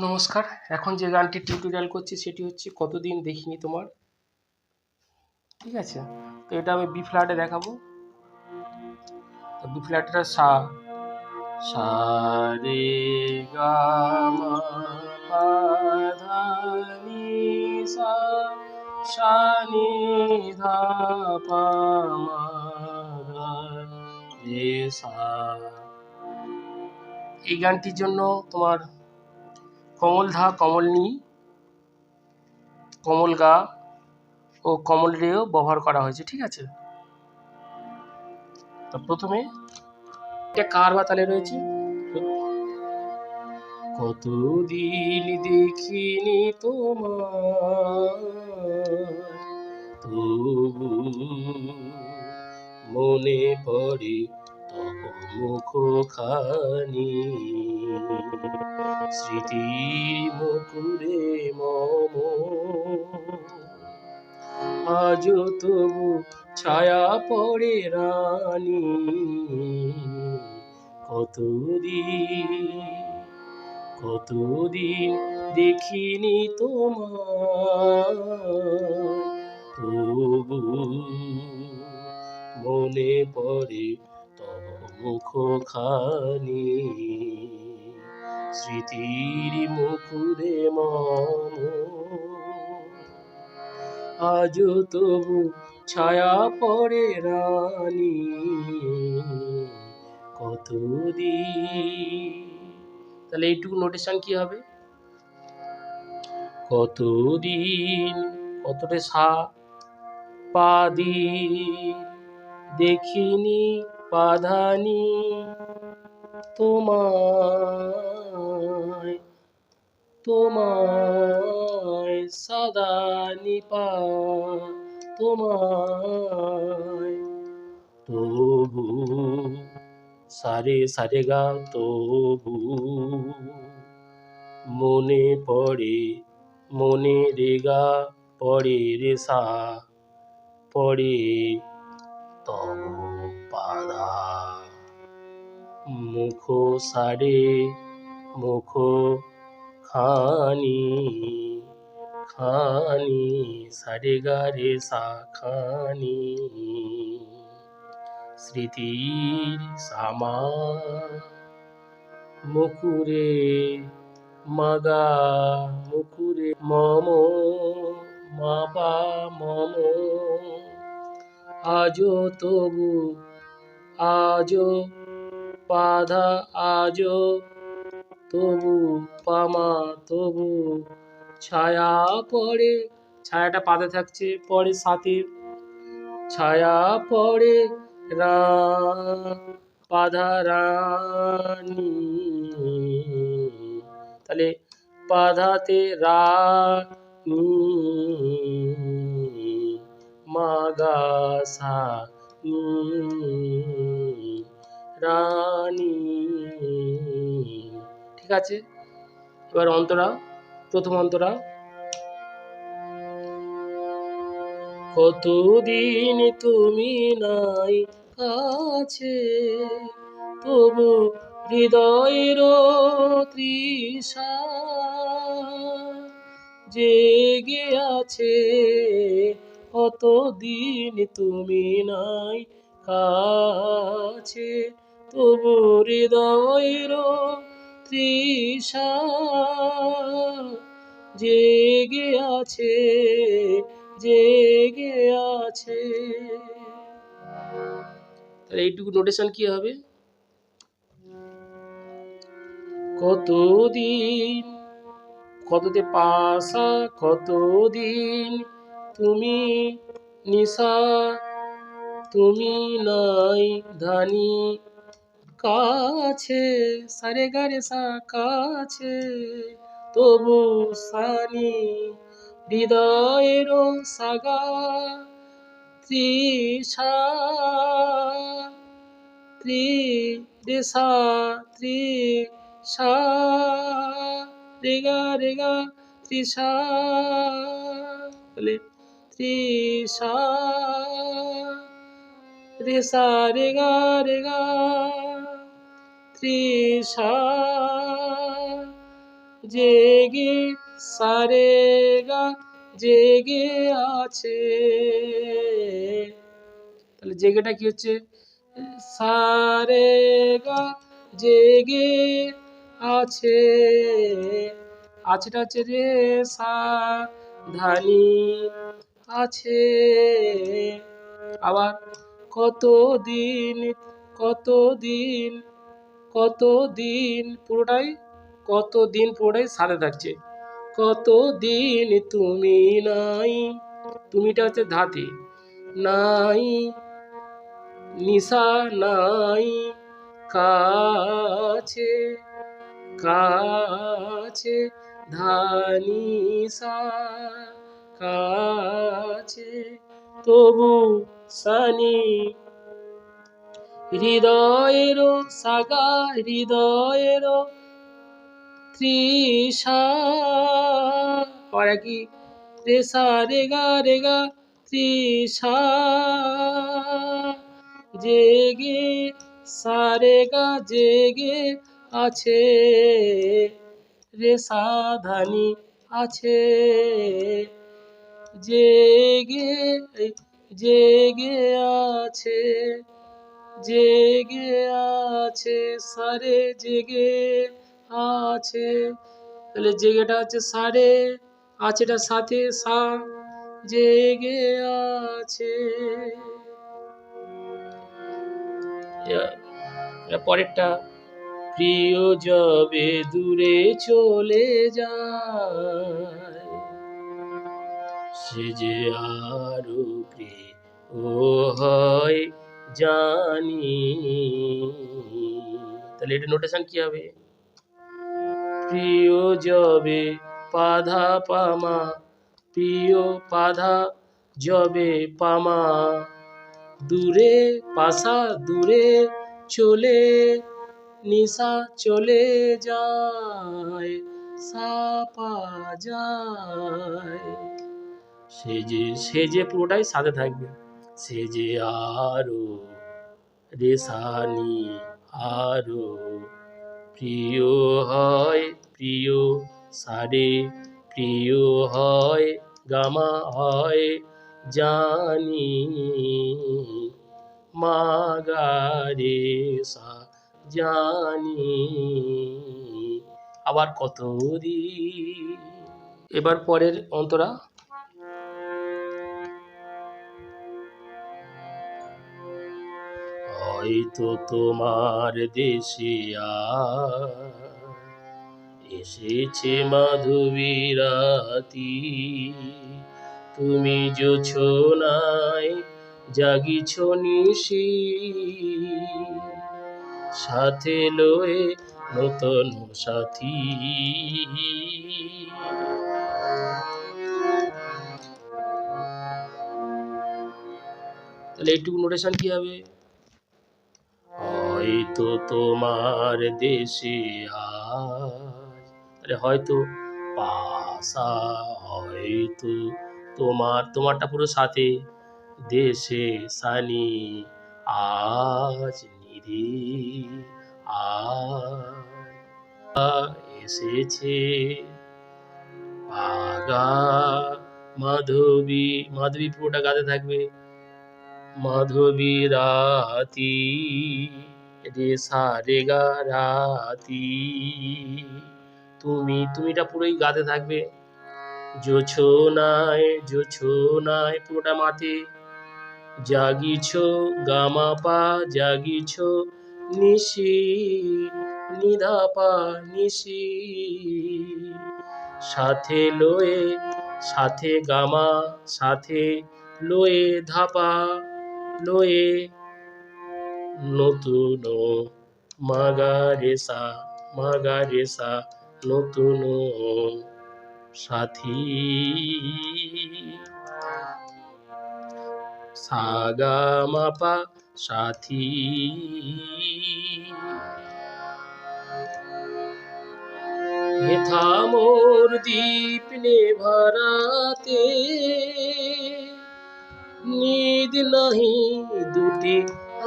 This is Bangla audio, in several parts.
নমস্কার। এখন যে গানটি টিউটোরিয়াল করছি সেটি হচ্ছে কতদিন দেখিনি তোমার। ঠিক আছে, তো এটা আমি বি ফ্ল্যাটে দেখাবো। তো বি ফ্ল্যাটটা সা সা রে গা মা পা ধা নি সা সা নি ধা পা মা ধা রে সা। এই গানটির জন্য তোমার কমল ধা, কমল নি, কমল গা ও কমল রেও ব্যবহার করা হয়েছে। ঠিক আছে, তো প্রথমে এটা কার বা তালে রয়েছে। কতদিন দেখিনি তোমার, তবু মনে পড়ে তব মুখ খানি, স্মৃতির মুকুরে মম আজ তবু ছায়া পড়ে রানী। কতদিন দেখিনি তোমার, তবু মনে পড়ে তব মুখ খানি, স্মৃতির মুকুরে মম আজ তবু ছায়া পড়ে রানী। কতদিন, তাহলে এইটুকু নোটেশন কি হবে? কতদিন, কতটা সা পা দি দেখিনি পাধানি তোমায়, তোমায় সাদা নিপা তোমায়, তবু সারে সারে গা তবু মনে পড়ে, মনে রেগা পড়ে রে সা পড়ে তব পাদা, মুখ সারে মুখ খানি, খানি সারে গা রে সা খানি, স্মৃতির সামা মুকুরে মাগা মুকুরে মম মাপা মম আজো তবু আজো পাধা আজো তবু পামা তবু ছায়া পড়ে, ছায়াটা পাদে থাকছে, পরে সাথে ছায়া পড়ে রা পাধা রানী, তাহলে পাধাতে রা নি মাগা সা নি রানী। ঠিক আছে, এবার অন্তরা, প্রথম অন্তরা। কতদিন তুমি নাই কাছে, তবু হৃদয়ের তৃষা জেগে আছে, কতদিন তুমি নাই কাছে, তবু হৃদয়ের তৃষা জেগে আছে, জেগে আছে। তাহলে এইটুকু নোটেশন কি হবে? কতদিন, কততে পাশা কতদিন তুমি নিশা, তুমি নাই ধানি কাছে সারে গারে সা কাছে, তবু সানি হৃদয়ের সাগা তৃষা ত্রিদেশা তৃষা রেগা রেগা তৃষা, বলে তৃষা রেসা রেগা রেগা তৃষা জেগে সারে গা জেগে আছে। তাহলে জেগেটা কি হচ্ছে? সারে গা জেগে আছে, আছেটা হচ্ছে রে সা ধানি আছে। আবার কতদিন কতদিন কতদিন পুরোটাই সাথে থাকছে। কতদিন তুমি নাই, তুমিটা হচ্ছে ধাতে, নাই নিশা নাই কাছে, কাছে ধানিসা কাছে, তবু সানি হৃদয়েরও সাগা হৃদয়েরও তৃষা, আর কি রেসা রেগা তৃষা, জেগে সারেগা জেগে আছে, রেসা ধানি আছে, জেগে জেগে আছে, জেগে আছে সারে জেগে আছে। তাহলে জেগেটা হচ্ছে সারে, আছেটা সাথে সা, জেগে আছে। পরেরটা, প্রিয় যবে দূরে চলে যায়, সে যে আরো প্রিয় হয় জানি। তাহলে এটা নোটেশন কি হবে? প্রিয় যবে পাধা পামা, প্রিয় পাধা যবে পামা, দূরে পাশা দূরে চলে নিশা চলে যায়, সাপা যায়, সে যে পুরোটাই সাথে থাকবে, সে যে আরো রেসানি আরো প্রিয় হয়, প্রিয় সারে প্রিয় হয় গামা হয় জানি, মাগারে সা জানি। আবার কত দিন। এবার পরের অন্তরা, হয়তো তোমার দেশে এসেছে মাধবী রাতি, তুমি জোছনায় জাগিছ নিশি, সাথে লয়ে নতুন সাথী। তাহলে এইটুকু নোটেশন কি হবে? হয়তো তোমার দেশে আজ, তাহলে হয়তো পাশা, হয়তো তোমারটা পুরো সাথে, দেশে সানি আজ নিরে এসেছে আগা মাধবী, মাধবী পুরোটা গাতে থাকবে, মাধবী রাতি রেসা রেগা রাতি, তুমিটা পুরোই গাতে থাকবে, জোছনায় পুরোটা মাতে, জাগিছ গামাপা জাগিছ নিশি নিধাপা নিশি, সাথে লয়ে সাথে গামা সাথে লয়ে ধাপা লয়ে নতুন মাগারেসা নতুন সাথী, সাগামাপা সাথী। হেথা মোর দীপ নেভারাতে, নিদ নাহি দুটি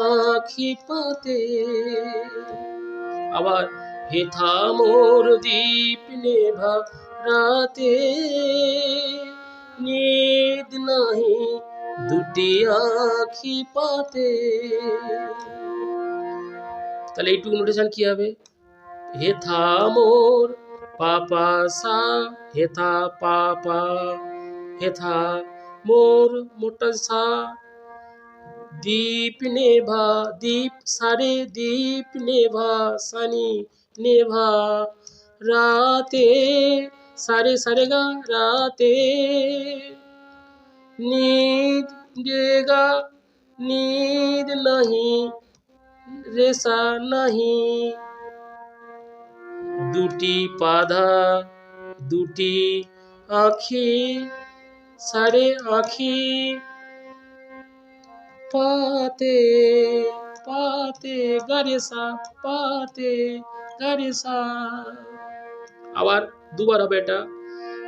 আখি পাতে। আবার হেথা মোর দীপ নেভা রাতে, নিদ নাহি দুটি আখি পাতে। তাহলে এইটুকু নোটেশন কি হবে? হেথা মোর পাপা সা, হেথা পাপা, হেথা মোর মোটা সা, দীপ নেভা, দীপ সারে দীপ নেভা সানি নেভা রাতে, সারে সারে গা রাতে, नींद देगा नींद नहीं रेसा नहीं, দুটি পাধা দুটি আখি সারে আখি পাতে, পাতে গারেসা পাতে গারেসা। আবার দুবার হবে এটা।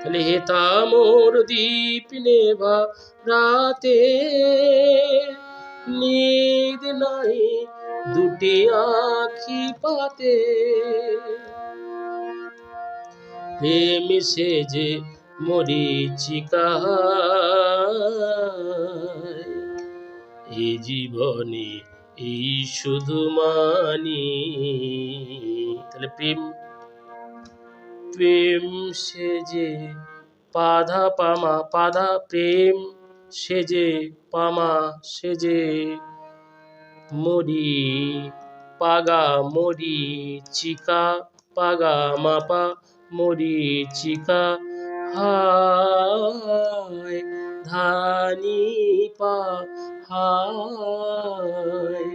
তাহলে হেথা মোর দীপ নেভা রাতে, নিদ নাই দুটি আখি পাতে, প্রেম সেজে মরীচিকা এই জীবনে এই শুধু মানি। তাহলে প্রেম, প্রেম সেজে পাধা পামা পাধা, প্রেম সেজে পামা সেজে, মরি পাগা মরি চিকা পাগা মাপা মরি চিকা, হায় ধানি পা হায়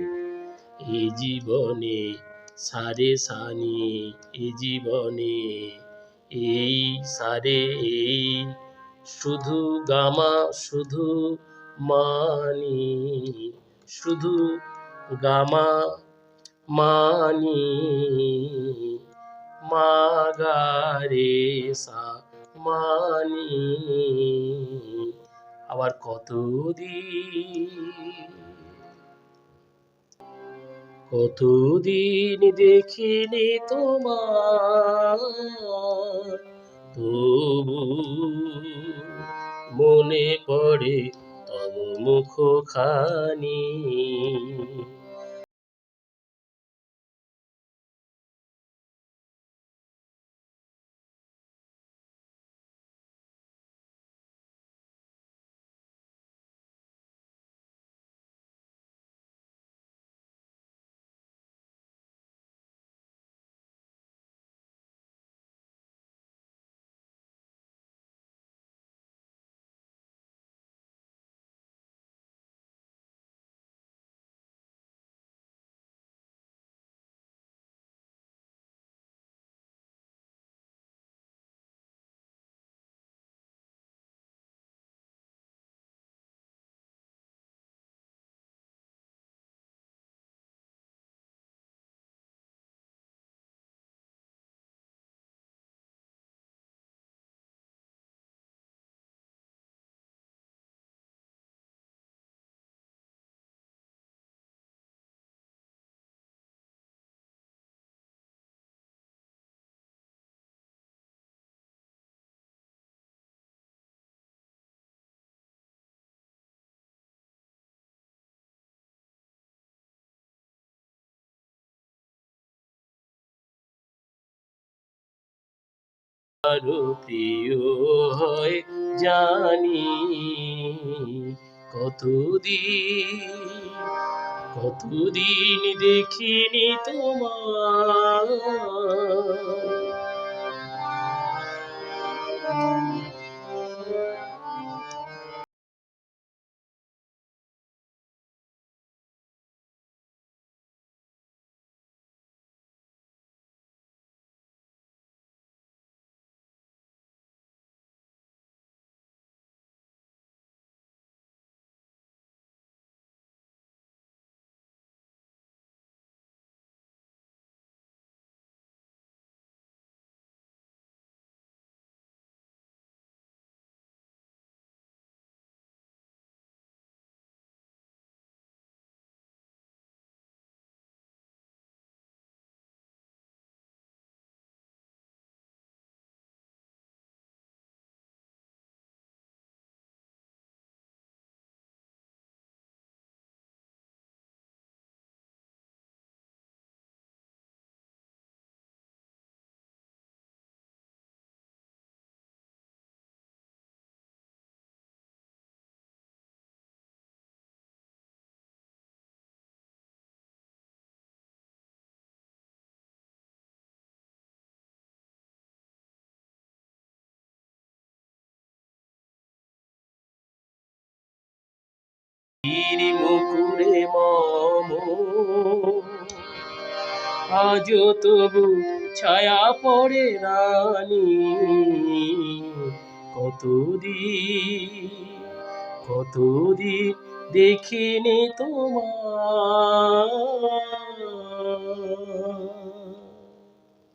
এ জীবনে সারে সানি, এ জীবনে এই সারে এই শুধু গামা শুধু মানি, শুধু গামা মানি, মাগারে সা মানি। আবার কতদিন দেখিনি তোমার, তবু মনে পড়ে তব মুখখানি। আরো প্রিয় হয় জানি, কতদিন দেখিনি তোমার। মুকুরে মম আজও তবু ছায়া পড়ে রানী কতদিন কতদিন দেখিনি তোমার